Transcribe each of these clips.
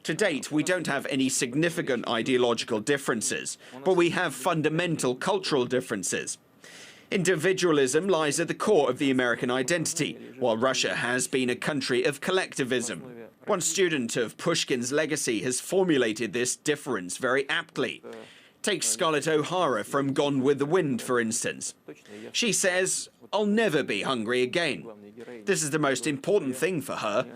To date, we don't have any significant ideological differences, but we have fundamental cultural differences. Individualism lies at the core of the American identity, while Russia has been a country of collectivism. One student of Pushkin's legacy has formulated this difference very aptly. Take Scarlett O'Hara from Gone with the Wind, for instance. She says, "I'll never be hungry again." This is the most important thing for her.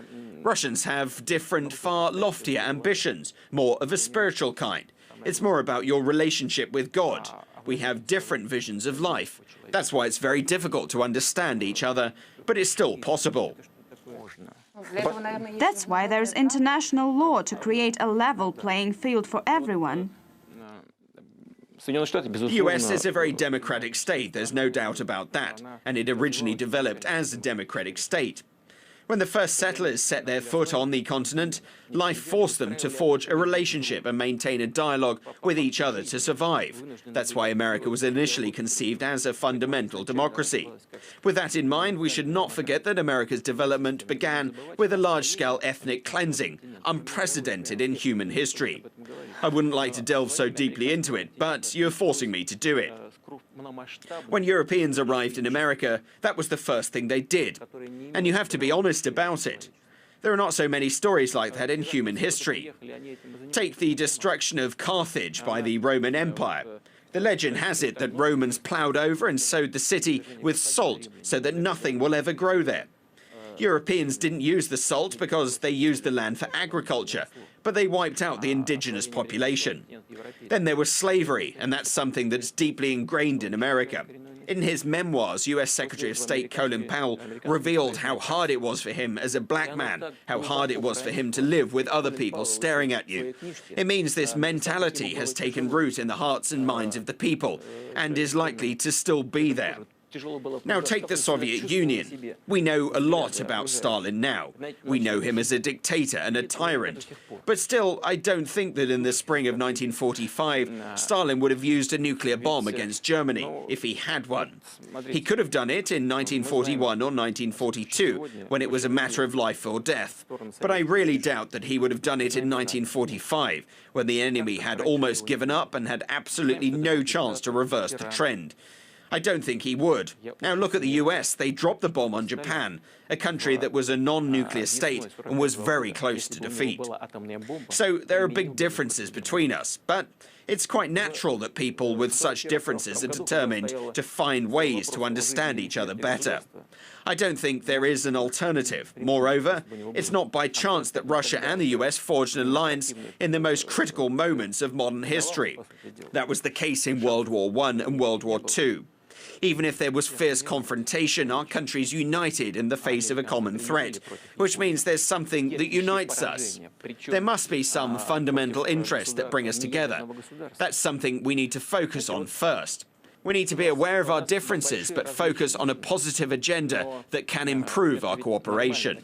Russians have different, far loftier ambitions, more of a spiritual kind. It's more about your relationship with God. We have different visions of life. That's why it's very difficult to understand each other, but it's still possible. That's why there's international law to create a level playing field for everyone. The US is a very democratic state, there's no doubt about that, and it originally developed as a democratic state. When the first settlers set their foot on the continent, life forced them to forge a relationship and maintain a dialogue with each other to survive. That's why America was initially conceived as a fundamental democracy. With that in mind, we should not forget that America's development began with a large-scale ethnic cleansing, unprecedented in human history. I wouldn't like to delve so deeply into it, but you're forcing me to do it. When Europeans arrived in America, that was the first thing they did. And you have to be honest about it. There are not so many stories like that in human history. Take the destruction of Carthage by the Roman Empire. The legend has it that Romans plowed over and sowed the city with salt so that nothing will ever grow there. Europeans didn't use the salt because they used the land for agriculture, but they wiped out the indigenous population. Then there was slavery, and that's something that's deeply ingrained in America. In his memoirs, US Secretary of State Colin Powell revealed how hard it was for him as a black man, how hard it was for him to live with other people staring at you. It means this mentality has taken root in the hearts and minds of the people, and is likely to still be there. Now take the Soviet Union. We know a lot about Stalin now. We know him as a dictator and a tyrant. But still, I don't think that in the spring of 1945, Stalin would have used a nuclear bomb against Germany, if he had one. He could have done it in 1941 or 1942, when it was a matter of life or death. But I really doubt that he would have done it in 1945, when the enemy had almost given up and had absolutely no chance to reverse the trend. I don't think he would. Now look at the US. They dropped the bomb on Japan, a country that was a non-nuclear state and was very close to defeat. So there are big differences between us, but it's quite natural that people with such differences are determined to find ways to understand each other better. I don't think there is an alternative. Moreover, it's not by chance that Russia and the US forged an alliance in the most critical moments of modern history. That was the case in World War I and World War II. Even if there was fierce confrontation, our countries united in the face of a common threat, which means there's something that unites us. There must be some fundamental interests that bring us together. That's something we need to focus on first. We need to be aware of our differences, but focus on a positive agenda that can improve our cooperation.